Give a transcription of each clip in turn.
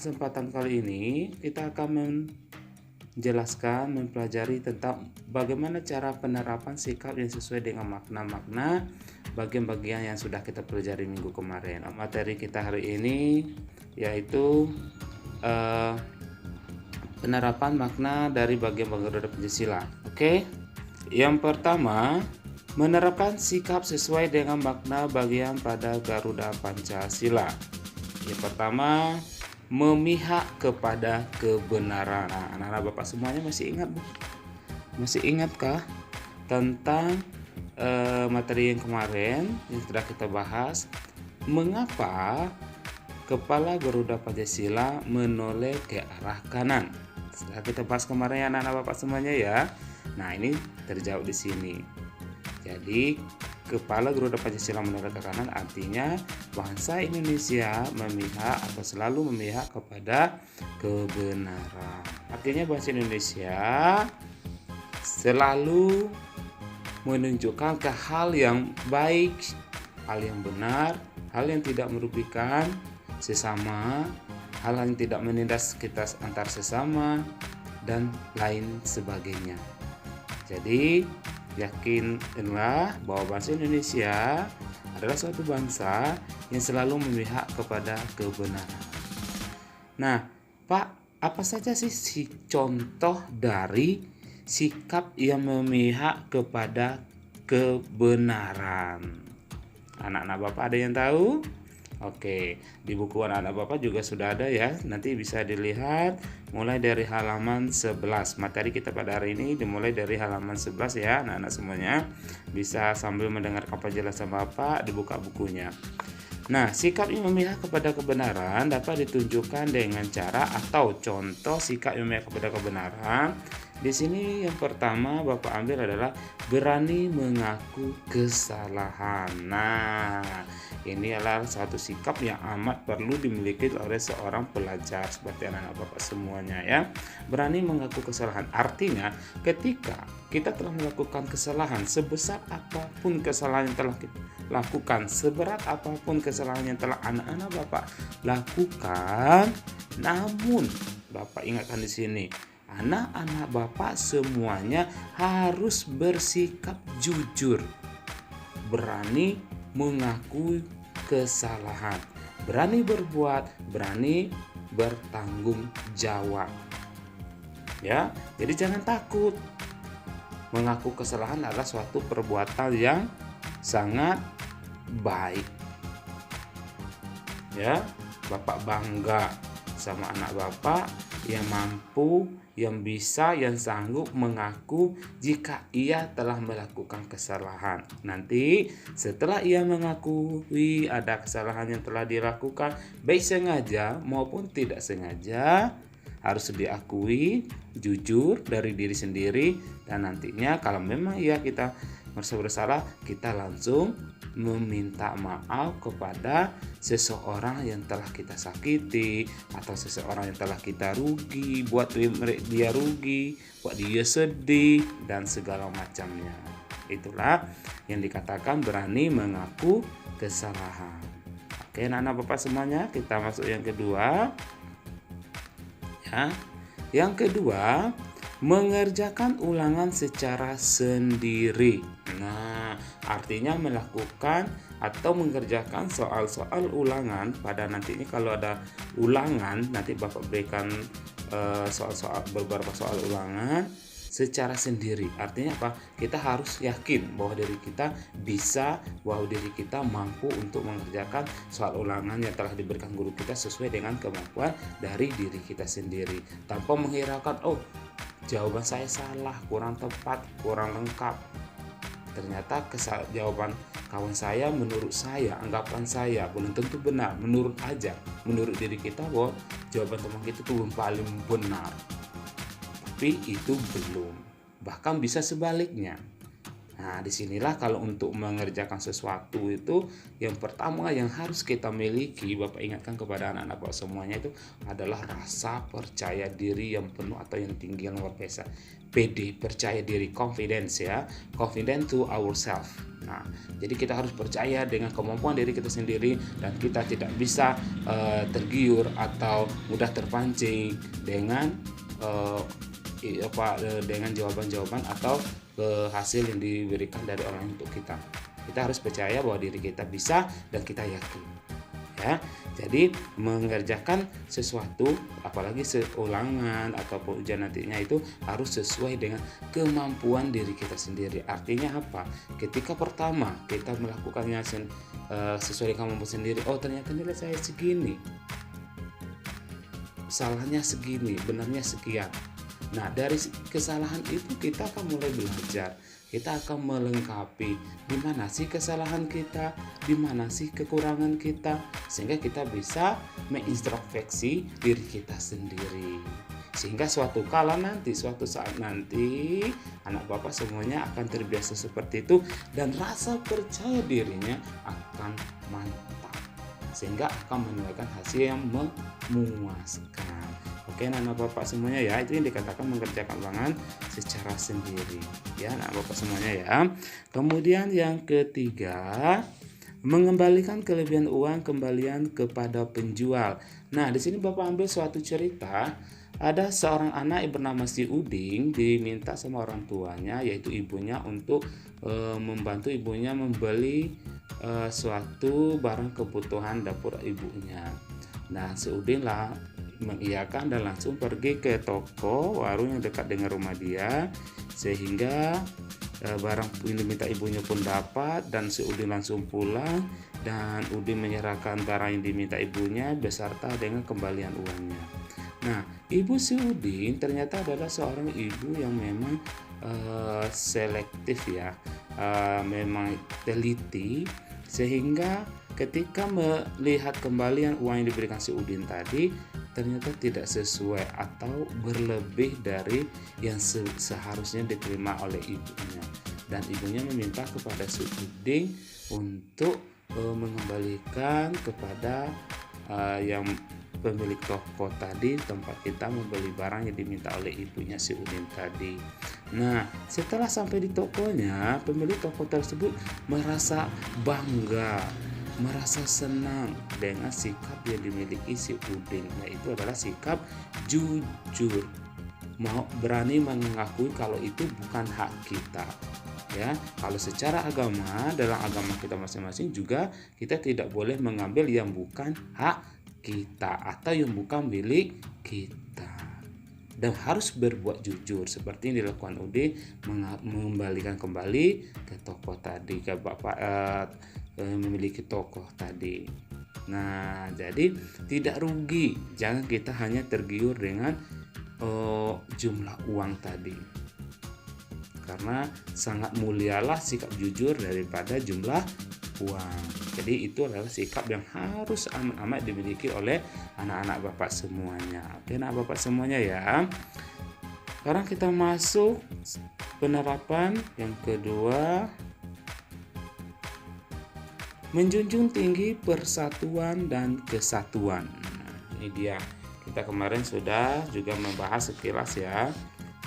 kesempatan kali ini kita akan mempelajari tentang bagaimana cara penerapan sikap yang sesuai dengan makna-makna bagian-bagian yang sudah kita pelajari minggu kemarin. Materi kita hari ini yaitu penerapan makna dari bagian-bagian Garuda Pancasila. Oke. Yang pertama, menerapkan sikap sesuai dengan makna bagian pada Garuda Pancasila. Yang pertama, memihak kepada kebenaran. Nah, anak-anak Bapak semuanya masih ingat? Masih ingatkah tentang materi yang kemarin yang sudah kita bahas? Mengapa kepala Garuda Pancasila menoleh ke arah kanan? Setelah kita bahas kemarin ya anak-anak Bapak semuanya ya. Nah, ini terjawab di sini. Jadi kepala Garuda Pancasila menoleh ke kanan artinya bangsa Indonesia memihak atau selalu memihak kepada kebenaran. Artinya bangsa Indonesia selalu menunjukkan ke hal yang baik, hal yang benar, hal yang tidak merugikan sesama, hal yang tidak menindas kita antar sesama, dan lain sebagainya. Jadi yakinlah bahwa bangsa Indonesia adalah suatu bangsa yang selalu memihak kepada kebenaran. Nah, Pak, apa saja sih contoh dari sikap yang memihak kepada kebenaran? Anak-anak Bapak ada yang tahu? Oke, di buku anak-anak Bapak juga sudah ada ya. Nanti bisa dilihat mulai dari halaman 11. Materi kita pada hari ini dimulai dari halaman 11 ya, anak-anak semuanya. Bisa sambil mendengarkan penjelasan Bapak dibuka bukunya. Nah, sikap yang memihak kepada kebenaran dapat ditunjukkan dengan cara atau contoh sikap yang memihak kepada kebenaran. Di sini yang pertama Bapak ambil adalah berani mengaku kesalahan. Nah, ini adalah satu sikap yang amat perlu dimiliki oleh seorang pelajar seperti anak-anak Bapak semuanya ya. Berani mengaku kesalahan artinya ketika kita telah melakukan kesalahan, sebesar apapun kesalahan yang telah kita lakukan, seberat apapun kesalahan yang telah anak-anak Bapak lakukan, namun Bapak ingatkan di sini, anak-anak Bapak semuanya harus bersikap jujur, berani mengakui kesalahan, berani berbuat, berani bertanggung jawab. Ya, jadi jangan takut. Mengaku kesalahan adalah suatu perbuatan yang sangat baik. Ya, Bapak bangga sama anak Bapak yang mampu, yang bisa, yang sanggup mengaku jika ia telah melakukan kesalahan. Nanti setelah ia mengakui ada kesalahan yang telah dilakukan, baik sengaja maupun tidak sengaja, harus diakui jujur dari diri sendiri, dan nantinya kalau memang kita merasa bersalah, kita langsung meminta maaf kepada seseorang yang telah kita sakiti atau seseorang yang telah kita rugi, buat dia rugi, buat dia sedih dan segala macamnya. Itulah yang dikatakan berani mengaku kesalahan. Oke, anak-anak Bapak semuanya, kita masuk yang kedua. Ya. Yang kedua, mengerjakan ulangan secara sendiri. Nah, artinya melakukan atau mengerjakan soal-soal ulangan pada nantinya kalau ada ulangan, nanti Bapak berikan beberapa soal ulangan secara sendiri. Artinya apa? Kita harus yakin bahwa diri kita bisa, bahwa diri kita mampu untuk mengerjakan soal ulangan yang telah diberikan guru kita sesuai dengan kemampuan dari diri kita sendiri, tanpa menghiraukan jawaban saya salah, kurang tepat, kurang lengkap. Ternyata jawaban kawan saya, menurut saya, anggapan saya belum tentu benar. Menurut diri kita bahwa jawaban teman kita itu paling benar, tapi itu belum. Bahkan bisa sebaliknya. Nah, disinilah kalau untuk mengerjakan sesuatu itu yang pertama yang harus kita miliki, Bapak ingatkan kepada anak-anak Bapak semuanya itu adalah rasa percaya diri yang penuh atau yang tinggi yang luar biasa. PD, percaya diri, confidence ya, confident to ourselves. Nah, jadi kita harus percaya dengan kemampuan diri kita sendiri dan kita tidak bisa tergiur atau mudah terpancing dengan dengan jawaban-jawaban atau hasil yang diberikan dari orang untuk kita. Kita harus percaya bahwa diri kita bisa dan kita yakin. Ya, jadi mengerjakan sesuatu, apalagi seulangan ataupun ujian nantinya itu harus sesuai dengan kemampuan diri kita sendiri. Artinya apa? Ketika pertama kita melakukannya sesuai dengan kemampuan sendiri, oh ternyata nilai saya segini, salahnya segini, benarnya sekian. Nah, dari kesalahan itu kita akan mulai belajar. Kita akan melengkapi di mana sih kesalahan kita, di mana sih kekurangan kita, sehingga kita bisa mengintrospeksi diri kita sendiri. Sehingga suatu saat nanti anak Bapak semuanya akan terbiasa seperti itu dan rasa percaya dirinya akan mantap. Sehingga akan menunjukkan hasil yang memuaskan. Oke, anak Bapak semuanya ya, itu yang dikatakan mengerjakan ulangan secara sendiri ya, anak Bapak semuanya ya. Kemudian yang ketiga, mengembalikan kelebihan uang kembalian kepada penjual. Nah, di sini Bapak ambil suatu cerita. Ada seorang anak yang bernama si Uding diminta sama orang tuanya, yaitu ibunya, untuk membantu ibunya membeli suatu barang kebutuhan dapur ibunya. Nah, si Udin lah mengiyakan dan langsung pergi ke toko warung yang dekat dengan rumah dia, sehingga barang yang diminta ibunya pun dapat dan si Udin langsung pulang dan Udin menyerahkan barang yang diminta ibunya beserta dengan kembalian uangnya. Nah, ibu si Udin ternyata adalah seorang ibu yang memang selektif ya, memang teliti, sehingga ketika melihat kembalian uang yang diberikan si Udin tadi ternyata tidak sesuai atau berlebih dari yang seharusnya diterima oleh ibunya, dan ibunya meminta kepada si Udin untuk mengembalikan kepada yang pemilik toko tadi tempat kita membeli barang yang diminta oleh ibunya si Udin tadi. Nah, setelah sampai di tokonya, pemilik toko tersebut merasa bangga, merasa senang dengan sikap yang dimiliki si Udin, yaitu adalah sikap jujur, mau berani mengakui kalau itu bukan hak kita. Ya, kalau secara agama, dalam agama kita masing-masing juga kita tidak boleh mengambil yang bukan hak kita atau yang bukan milik kita, dan harus berbuat jujur seperti yang dilakukan Udin, mengembalikan kembali ke toko tadi, ke bapak memiliki toko tadi. Nah, jadi tidak rugi, jangan kita hanya tergiur dengan jumlah uang tadi, karena sangat mulialah sikap jujur daripada jumlah uang. Jadi itu adalah sikap yang harus amat dimiliki oleh anak-anak Bapak semuanya. Oke, anak Bapak semuanya ya. Sekarang kita masuk penerapan yang kedua, menjunjung tinggi persatuan dan kesatuan. Nah, ini dia. Kita kemarin sudah juga membahas sekilas ya,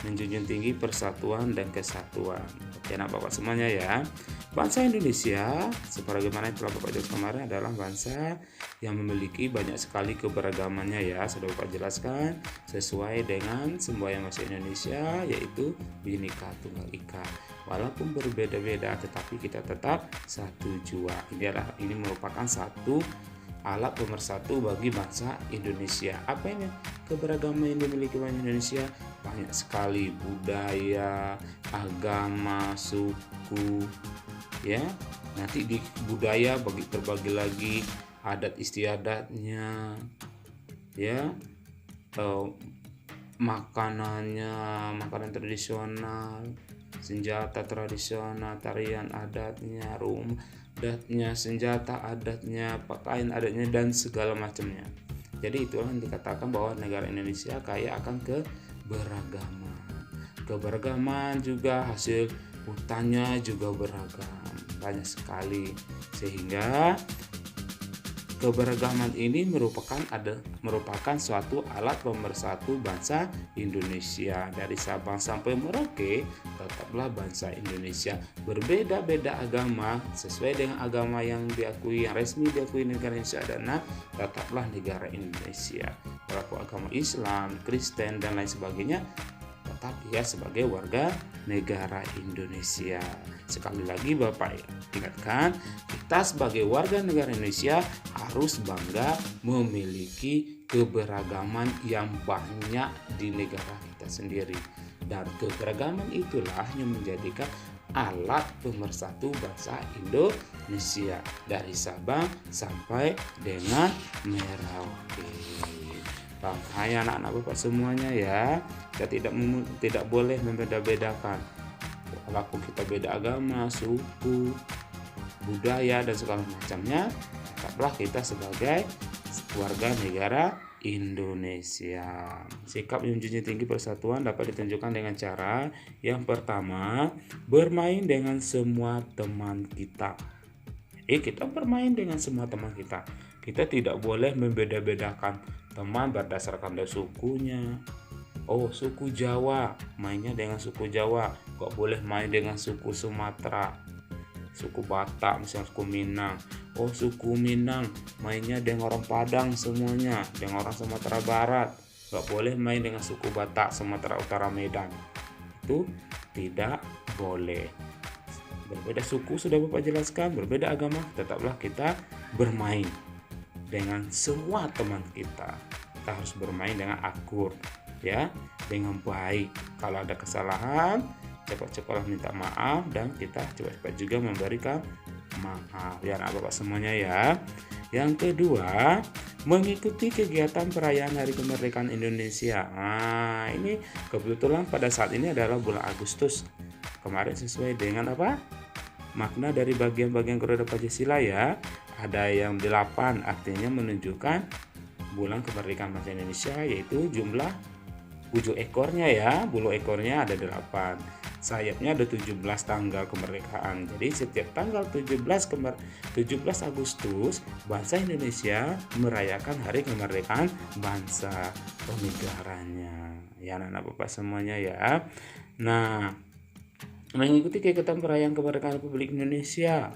menjunjung tinggi persatuan dan kesatuan. Oke, anak Bapak semuanya ya. Bangsa Indonesia, sebagaimana yang telah Bapak jelaskan kemarin, adalah bangsa yang memiliki banyak sekali keberagamannya ya. Sudah Bapak jelaskan sesuai dengan semboyan bahasa Indonesia, yaitu Bhinneka Tunggal Ika. Walaupun berbeda-beda, tetapi kita tetap satu jua. Ini merupakan satu alat pemersatu bagi bangsa Indonesia. Apa ini keberagaman yang dimiliki bangsa Indonesia? Banyak sekali budaya, agama, suku, ya. Nanti di budaya terbagi lagi adat istiadatnya, ya, makanannya, makanan tradisional, senjata tradisional, tarian adatnya, rumah adatnya, senjata adatnya, pakaian adatnya, dan segala macamnya. Jadi itulah yang dikatakan bahwa negara Indonesia kaya akan keberagaman. Keberagaman juga hasil hutannya juga beragam, banyak sekali, sehingga keberagaman ini merupakan suatu alat pemersatu bangsa Indonesia. Dari Sabang sampai Merauke tetaplah bangsa Indonesia. Berbeda-beda agama sesuai dengan agama yang diakui, yang resmi diakui negara Indonesia, dan tetaplah negara Indonesia. Walaupun agama Islam, Kristen dan lain sebagainya, tetap ia sebagai warga negara Indonesia. Sekali lagi Bapak ingatkan, kita sebagai warga negara Indonesia harus bangga memiliki keberagaman yang banyak di negara kita sendiri. Dan keberagaman itulah yang menjadikan alat pemersatu bangsa Indonesia dari Sabang sampai dengan Merauke. Makanya anak-anak Bapak semuanya ya, kita tidak boleh membeda-bedakan. Walaupun kita beda agama, suku, budaya dan segala macamnya, tetaplah kita sebagai warga negara Indonesia. Sikap yang menjunjung tinggi persatuan dapat ditunjukkan dengan cara yang pertama, bermain dengan semua teman kita. Kita bermain dengan semua teman kita. Kita tidak boleh membeda-bedakan teman berdasarkan dari sukunya. Suku Jawa, mainnya dengan suku Jawa. Gak boleh main dengan suku Sumatera, suku Batak, misalnya suku Minang. Suku Minang mainnya dengan orang Padang semuanya, dengan orang Sumatera Barat. Gak boleh main dengan suku Batak, Sumatera Utara, Medan. Itu tidak boleh. Berbeda suku sudah Bapak jelaskan, berbeda agama, tetaplah kita bermain dengan semua teman kita. Kita harus bermain dengan akur, ya, dengan baik. Kalau ada kesalahan, cepat-cepatlah minta maaf, dan kita cepat-cepat juga memberikan maaf, ya anak Bapak semuanya ya. Yang kedua, mengikuti kegiatan perayaan Hari Kemerdekaan Indonesia. Ini kebetulan pada saat ini adalah bulan Agustus. Kemarin sesuai dengan makna dari bagian-bagian Garuda Pancasila ya. Ada yang 8, artinya menunjukkan bulan kemerdekaan bangsa Indonesia, yaitu jumlah bulu ekornya ya. Bulu ekornya ada 8. Sayapnya ada 17 tanggal kemerdekaan. Jadi setiap tanggal 17 Agustus bangsa Indonesia merayakan hari kemerdekaan bangsa atau negaranya. Ya anak-anak Bapak semuanya ya. Nah, mengikuti kegiatan perayaan kemerdekaan Republik Indonesia.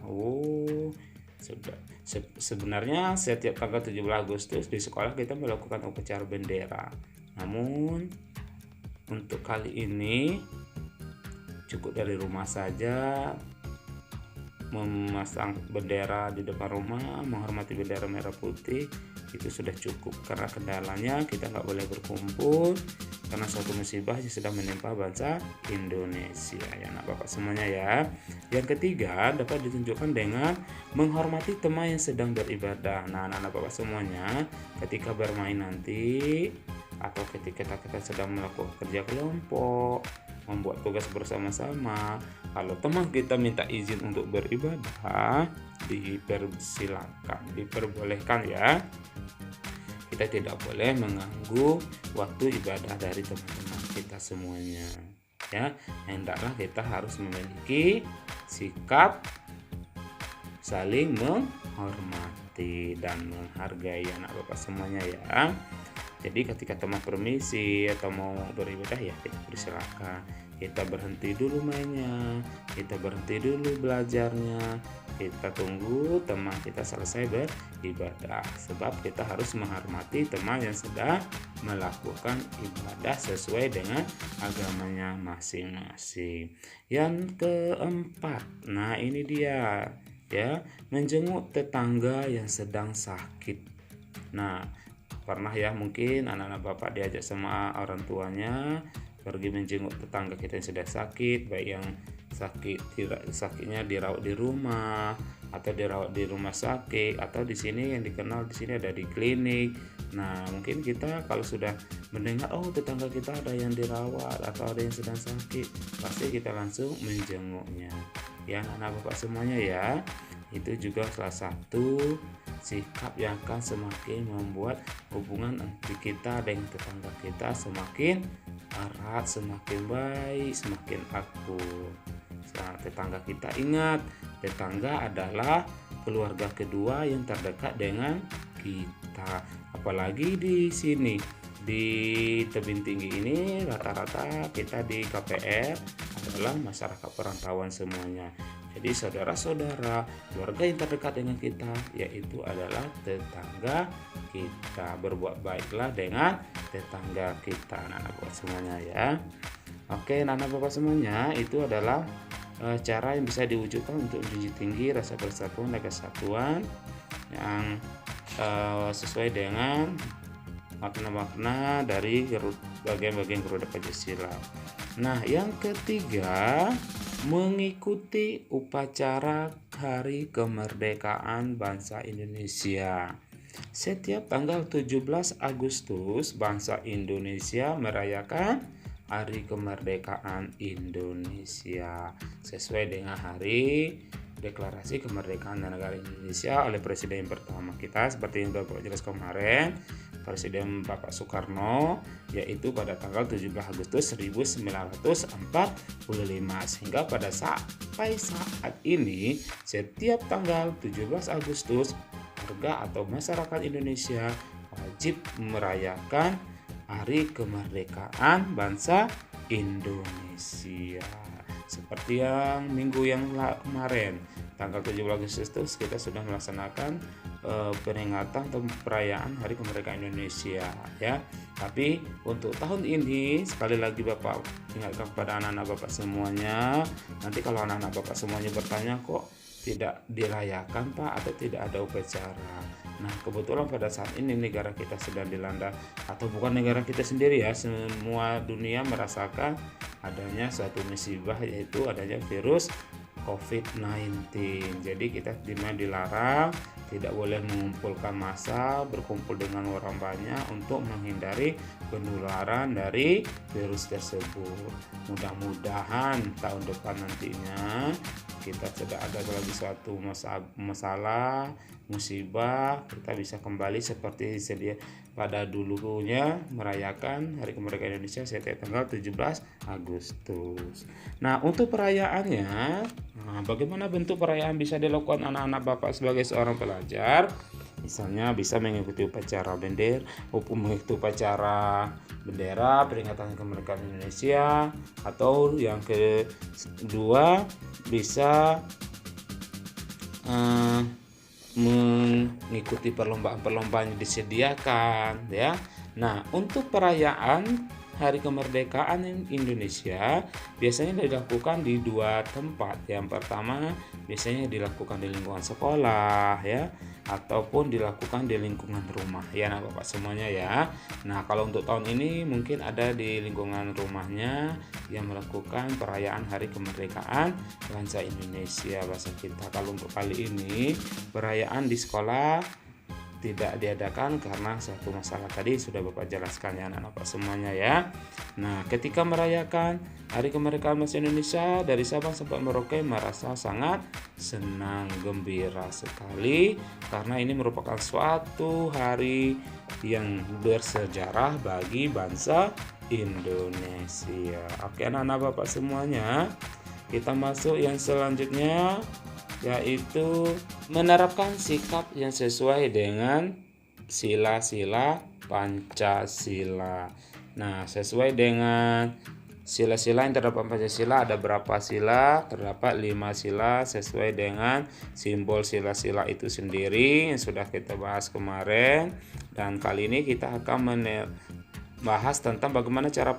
Sebenarnya setiap tanggal 17 Agustus di sekolah kita melakukan upacara bendera. Namun untuk kali ini cukup dari rumah saja, memasang bendera di depan rumah, menghormati bendera merah putih, itu sudah cukup. Karena kendalanya kita nggak boleh berkumpul karena suatu musibah yang sedang menimpa bangsa Indonesia, ya anak Bapak semuanya ya. Yang ketiga, dapat ditunjukkan dengan menghormati teman yang sedang beribadah. Nah anak Bapak semuanya, ketika bermain nanti atau ketika kita sedang melakukan kerja kelompok, membuat tugas bersama-sama, kalau teman kita minta izin untuk beribadah, diperbolehkan ya. Kita tidak boleh mengganggu waktu ibadah dari teman-teman kita semuanya ya. Hendaklah kita harus memiliki sikap saling menghormati dan menghargai anak Bapak semuanya ya. Jadi ketika teman permisi atau mau beribadah ya kita persilakan. Kita berhenti dulu mainnya, kita berhenti dulu belajarnya, kita tunggu teman kita selesai beribadah. Sebab kita harus menghormati teman yang sedang melakukan ibadah sesuai dengan agamanya masing-masing. Yang keempat, nah ini dia ya, menjenguk tetangga yang sedang sakit. Nah, pernah ya mungkin anak-anak Bapak diajak sama orang tuanya pergi menjenguk tetangga kita yang sudah sakit, baik yang sakitnya dirawat di rumah atau dirawat di rumah sakit, atau di sini yang dikenal di sini ada di klinik. Nah mungkin kita kalau sudah mendengar tetangga kita ada yang dirawat atau ada yang sedang sakit, pasti kita langsung menjenguknya ya anak Bapak semuanya ya. Itu juga salah satu sikap yang akan semakin membuat hubungan antara kita dengan tetangga kita semakin erat, semakin baik, semakin akur. Nah, tetangga kita, ingat, tetangga adalah keluarga kedua yang terdekat dengan kita. Apalagi di sini di tebing tinggi ini rata-rata kita di KPR adalah masyarakat perantauan semuanya. Jadi saudara-saudara, keluarga yang terdekat dengan kita yaitu adalah tetangga kita. Berbuat baiklah dengan tetangga kita, anak-anak bapak semuanya ya. Oke, anak-anak bapak semuanya, itu adalah cara yang bisa diwujudkan untuk menjunjung tinggi rasa persatuan dan kesatuan yang sesuai dengan makna-makna dari bagian-bagian Garuda Pancasila. Nah, yang ketiga, mengikuti upacara Hari Kemerdekaan Bangsa Indonesia. Setiap tanggal 17 Agustus, bangsa Indonesia merayakan Hari Kemerdekaan Indonesia sesuai dengan hari Deklarasi Kemerdekaan Negara Indonesia oleh Presiden pertama kita, seperti yang sudah Bapak jelas kemarin, Presiden Bapak Soekarno, yaitu pada tanggal 17 Agustus 1945. Sehingga pada sampai saat ini, setiap tanggal 17 Agustus, warga atau masyarakat Indonesia wajib merayakan Hari Kemerdekaan Bangsa Indonesia. Seperti yang minggu yang kemarin, tanggal 17 Agustus kita sudah melaksanakan peringatan atau perayaan Hari Kemerdekaan Indonesia ya. Tapi untuk tahun ini sekali lagi Bapak ingatkan kepada anak-anak Bapak semuanya, nanti kalau anak-anak Bapak semuanya bertanya kok tidak dirayakan Pak atau tidak ada upacara. Nah, kebetulan pada saat ini negara kita sedang dilanda, atau bukan negara kita sendiri ya, semua dunia merasakan adanya suatu musibah, yaitu adanya virus COVID-19. Jadi kita dilarang, tidak boleh mengumpulkan massa, berkumpul dengan orang banyak untuk menghindari penularan dari virus tersebut. Mudah-mudahan tahun depan nantinya kita tidak ada lagi suatu masalah, musibah, kita bisa kembali seperti sedia pada dulunya merayakan Hari Kemerdekaan Indonesia setiap tanggal 17 Agustus. Nah, untuk perayaannya, bagaimana bentuk perayaan bisa dilakukan anak-anak Bapak sebagai seorang pelajar? Misalnya bisa mengikuti upacara mengikuti upacara bendera peringatan kemerdekaan Indonesia, atau yang kedua bisa mengikuti perlombaan-perlombaan yang disediakan ya. Nah, untuk perayaan Hari Kemerdekaan Indonesia biasanya dilakukan di dua tempat. Yang pertama biasanya dilakukan di lingkungan sekolah ya, ataupun dilakukan di lingkungan rumah ya anak Bapak semuanya ya. Nah, kalau untuk tahun ini mungkin ada di lingkungan rumahnya yang melakukan perayaan Hari Kemerdekaan Bangsa Indonesia bahasa kita. Kalau untuk kali ini perayaan di sekolah tidak diadakan karena satu masalah tadi sudah Bapak jelaskan ya anak-anak semuanya ya. Nah, ketika merayakan Hari Kemerdekaan Bangsa Indonesia dari Sabang sampai Merauke merasa sangat senang, gembira sekali karena ini merupakan suatu hari yang bersejarah bagi bangsa Indonesia. Oke anak-anak Bapak semuanya, kita masuk yang selanjutnya, yaitu menerapkan sikap yang sesuai dengan sila-sila Pancasila. Nah, sesuai dengan sila-sila yang terdapat Pancasila, ada berapa sila? Terdapat 5 sila sesuai dengan simbol sila-sila itu sendiri yang sudah kita bahas kemarin. Dan kali ini kita akan bahas tentang bagaimana cara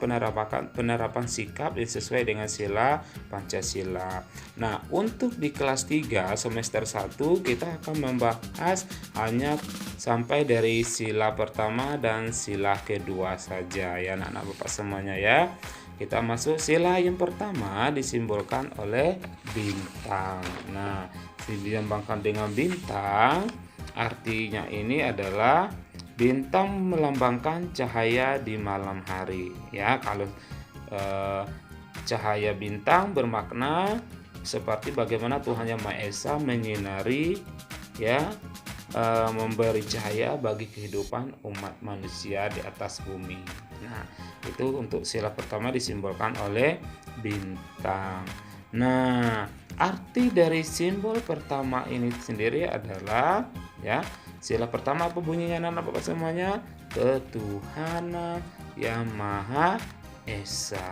penerapan sikap yang sesuai dengan sila Pancasila. Nah, untuk di kelas 3 semester 1 kita akan membahas hanya sampai dari sila pertama dan sila kedua saja ya anak-anak Bapak semuanya ya. Kita masuk sila yang pertama disimbolkan oleh bintang. Nah, dilambangkan dengan bintang artinya ini adalah bintang melambangkan cahaya di malam hari ya. Kalau cahaya bintang bermakna seperti bagaimana Tuhan Yang Maha Esa menyinari ya, memberi cahaya bagi kehidupan umat manusia di atas bumi. Nah, itu untuk sila pertama disimbolkan oleh bintang. Nah, arti dari simbol pertama ini sendiri adalah ya, sila pertama apa bunyinya anak-anak Bapak semuanya? Ketuhanan yang Maha Esa.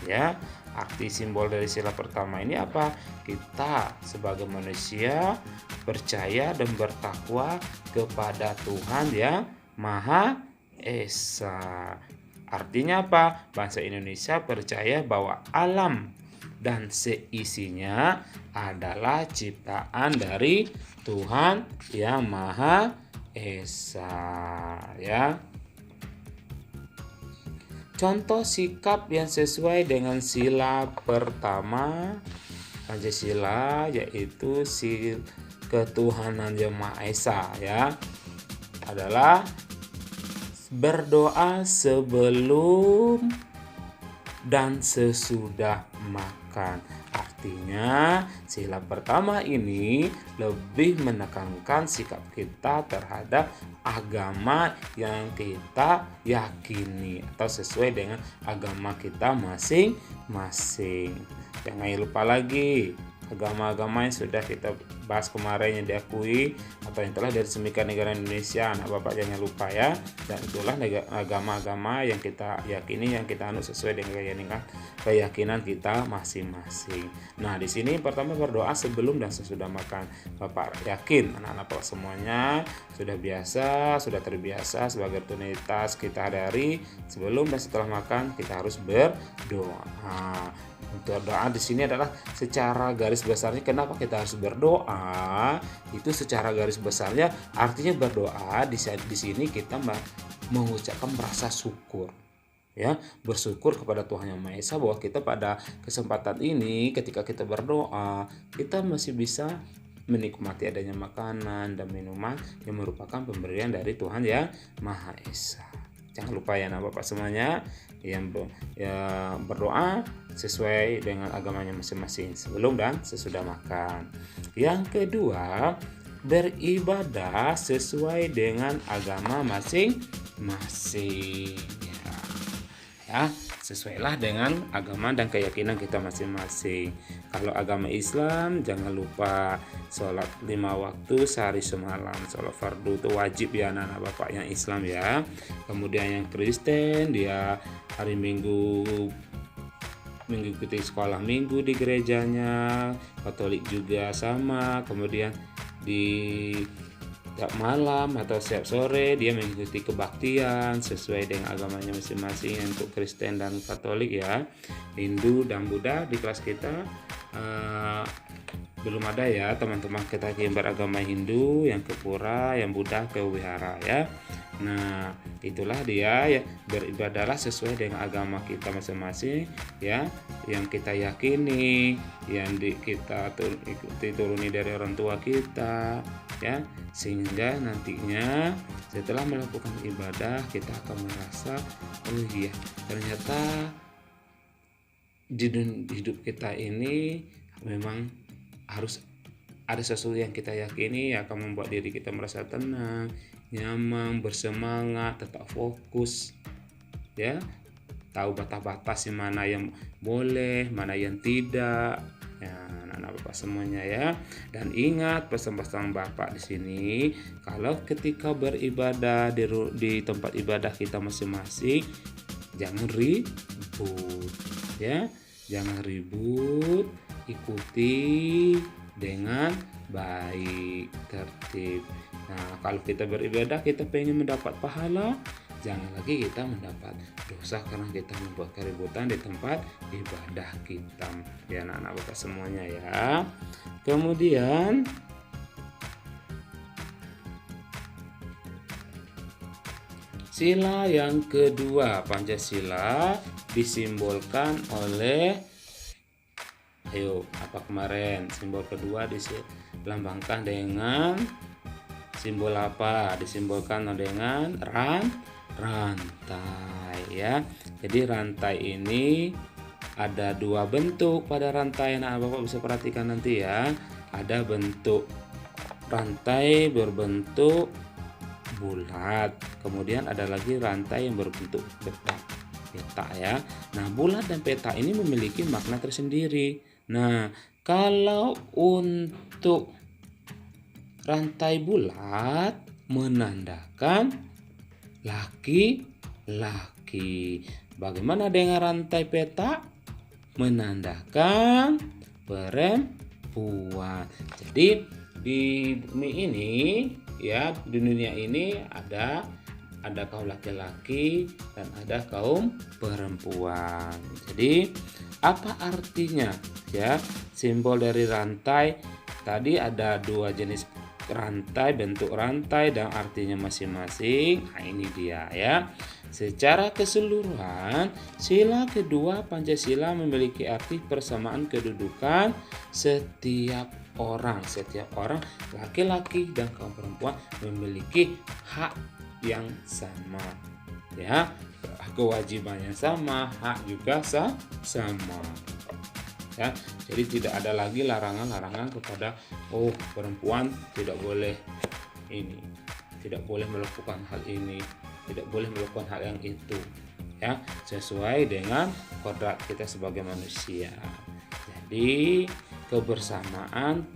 Ya, arti simbol dari sila pertama ini apa? Kita sebagai manusia percaya dan bertakwa kepada Tuhan yang Maha Esa. Artinya apa? Bangsa Indonesia percaya bahwa alam dan seisinya adalah ciptaan dari Tuhan yang Maha Esa, ya. Contoh sikap yang sesuai dengan sila pertama Pancasila yaitu ketuhanan yang Maha Esa, ya, adalah berdoa sebelum dan sesudah makan. Artinya sila pertama ini lebih menekankan sikap kita terhadap agama yang kita yakini atau sesuai dengan agama kita masing-masing. Jangan lupa lagi agama-agama yang sudah kita bahas kemarin yang diakui atau yang telah diresmikan negara Indonesia. Anak Bapak jangan lupa ya. Dan itulah agama-agama yang kita yakini, yang kita anut sesuai dengan keyakinan kita masing-masing. Nah, di sini pertama berdoa sebelum dan sesudah makan. Bapak yakin anak-anak Bapak semuanya sudah terbiasa sebagai rutinitas kita hari sebelum dan setelah makan kita harus berdoa. Untuk doa di sini adalah secara garis besarnya kenapa kita harus berdoa? Itu secara garis besarnya artinya berdoa di sini kita mengucapkan rasa syukur. Ya, bersyukur kepada Tuhan Yang Maha Esa bahwa kita pada kesempatan ini ketika kita berdoa, kita masih bisa menikmati adanya makanan dan minuman yang merupakan pemberian dari Tuhan Yang Maha Esa. Jangan lupa ya anak Bapak semuanya yang berdoa sesuai dengan agamanya masing-masing sebelum dan sesudah makan. Yang kedua, beribadah sesuai dengan agama masing-masing. Ya, sesuailah dengan agama dan keyakinan kita masing-masing. Kalau agama Islam jangan lupa sholat 5 waktu sehari semalam. Sholat fardu itu wajib ya anak-anak Bapak yang Islam ya. Kemudian yang Kristen dia hari Minggu mengikuti sekolah minggu di gerejanya. Katolik juga sama. Kemudian di tiap malam atau setiap sore dia mengikuti kebaktian sesuai dengan agamanya masing-masing. Untuk Kristen dan Katolik ya, Hindu dan Buddha di kelas kita belum ada ya teman-teman kita yang beragama Hindu, yang ke pura, yang Buddha ke wihara ya. Nah, itulah dia ya, beribadahlah sesuai dengan agama kita masing-masing ya, yang kita yakini, yang kita turuni dari orang tua kita ya, sehingga nantinya setelah melakukan ibadah kita akan merasa oh iya ternyata di hidup kita ini memang harus ada sesuatu yang kita yakini yang akan membuat diri kita merasa tenang, nyaman, bersemangat, tetap fokus ya, tahu batas-batas mana yang boleh, mana yang tidak ya anak-anak Bapak semuanya ya. Dan ingat pesan-pesan Bapak di sini, kalau ketika beribadah di tempat ibadah kita masing-masing jangan ribut ya, jangan ribut, ikuti dengan baik, tertib. Nah, kalau kita beribadah kita pengen mendapat pahala, jangan lagi kita mendapat dosa karena kita membuat keributan di tempat ibadah kita ya anak-anak Bapak semuanya ya. Kemudian sila yang kedua, Pancasila disimbolkan oleh apa kemarin simbol kedua dilambangkan dengan simbol apa? Disimbolkan dengan rantai ya. Jadi rantai ini ada dua bentuk pada rantai. Nah, Bapak bisa perhatikan nanti ya. Ada bentuk rantai berbentuk bulat. Kemudian ada lagi rantai yang berbentuk peta ya. Nah, bulat dan peta ini memiliki makna tersendiri. Nah, kalau untuk rantai bulat menandakan laki-laki. Bagaimana dengan rantai petak? Menandakan perempuan. Jadi di bumi ini, ya, di dunia ini ada kaum laki-laki dan ada kaum perempuan. Jadi apa artinya, ya, simbol dari rantai? Tadi ada dua jenis rantai, bentuk rantai dan artinya masing-masing. Nah, ini dia, ya. Secara keseluruhan, sila kedua Pancasila memiliki arti persamaan kedudukan setiap orang. Setiap orang, laki-laki dan kaum perempuan, memiliki hak yang sama, ya. Kewajibannya sama, hak juga sama, ya. Jadi tidak ada lagi larangan-larangan kepada perempuan tidak boleh ini, tidak boleh melakukan hal ini, tidak boleh melakukan hal yang itu, ya, sesuai dengan kodrat kita sebagai manusia. Jadi persamaan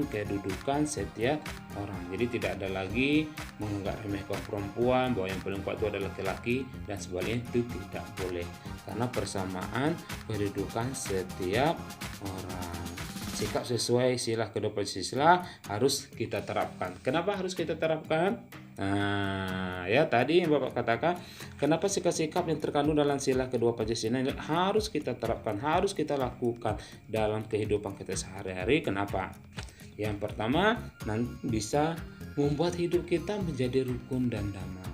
kedudukan setiap orang. Jadi tidak ada lagi menganggap remeh kaum perempuan, bahwa yang paling kuat itu adalah laki-laki dan sebaliknya, itu tidak boleh, karena persamaan kedudukan setiap orang. Sikap sesuai sila kedua Pancasila harus kita terapkan. Kenapa harus kita terapkan? Nah, ya, tadi yang Bapak katakan, kenapa sikap-sikap yang terkandung dalam sila kedua Pancasila ini harus kita terapkan, harus kita lakukan dalam kehidupan kita sehari-hari. Kenapa? Yang pertama, bisa membuat hidup kita menjadi rukun dan damai.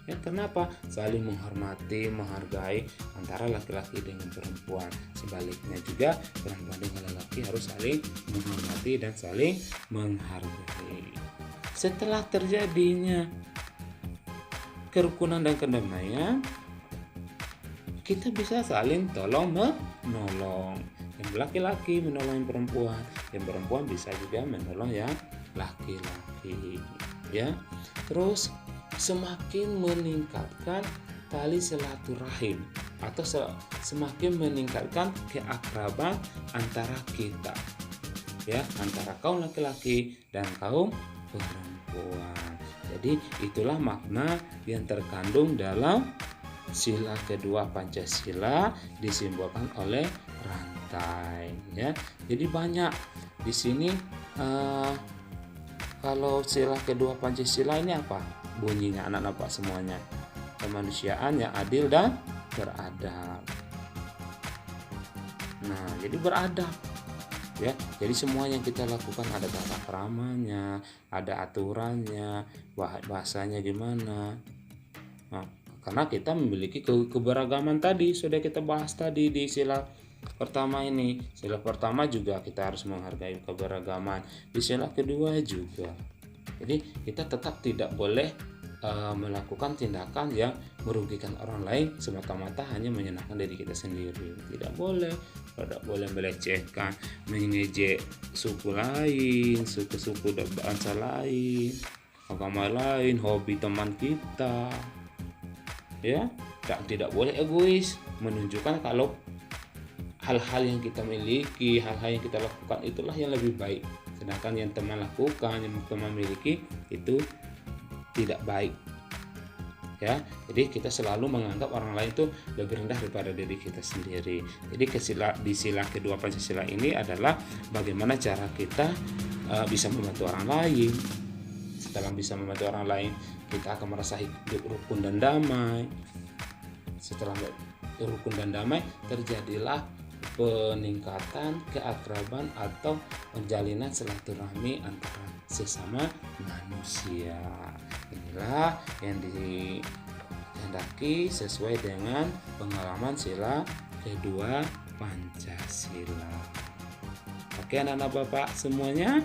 Ya, kenapa? Saling menghormati, menghargai antara laki-laki dengan perempuan. Sebaliknya juga, perempuan dengan laki-laki harus saling menghormati dan saling menghargai. Setelah terjadinya kerukunan dan kedamaian, kita bisa saling tolong menolong. Yang laki-laki menolong yang perempuan, yang perempuan bisa juga menolong yang laki-laki, ya. Terus semakin meningkatkan tali silaturahim atau semakin meningkatkan keakraban antara kita, ya, antara kaum laki-laki dan kaum perempuan. Jadi itulah makna yang terkandung dalam sila kedua Pancasila, disimbolkan oleh rantai, ya. Jadi banyak di sini. Kalau sila kedua Pancasila ini apa bunyinya, anak-anak Pak semuanya? Kemanusiaan yang adil dan beradab. Nah, jadi beradab, ya. Jadi semua yang kita lakukan ada tata keramanya, ada aturannya, bahasanya gimana. Nah, karena kita memiliki keberagaman tadi, sudah kita bahas tadi di sila pertama ini. Sila pertama juga kita harus menghargai keberagaman, di sila kedua juga. Jadi kita tetap tidak boleh melakukan tindakan yang merugikan orang lain semata-mata hanya menyenangkan diri kita sendiri. Tidak boleh melecehkan, mengejek suku lain, suku dan bangsa lain, agama lain, hobi teman kita, ya. Tidak boleh egois, menunjukkan kalau hal-hal yang kita miliki, hal-hal yang kita lakukan itulah yang lebih baik, sedangkan yang teman lakukan, yang teman miliki itu tidak baik, ya. Jadi kita selalu menganggap orang lain itu lebih rendah daripada diri kita sendiri. Jadi di sila kedua Pancasila ini adalah bagaimana cara kita bisa membantu orang lain. Setelah bisa membantu orang lain, kita akan merasa hidup rukun dan damai. Setelah rukun dan damai, terjadilah peningkatan keakraban atau penjalinan silaturahmi antara sesama manusia. Inilah yang dikehendaki sesuai dengan pengalaman sila kedua Pancasila. Oke, anak-anak Bapak semuanya,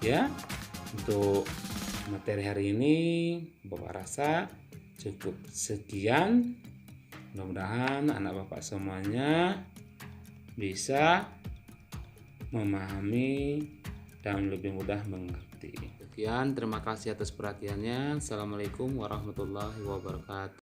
ya. Untuk materi hari ini Bapak rasa cukup sekian. Mudah-mudahan anak Bapak semuanya bisa memahami dan lebih mudah mengerti. Sekian, terima kasih atas perhatiannya. Assalamualaikum warahmatullahi wabarakatuh.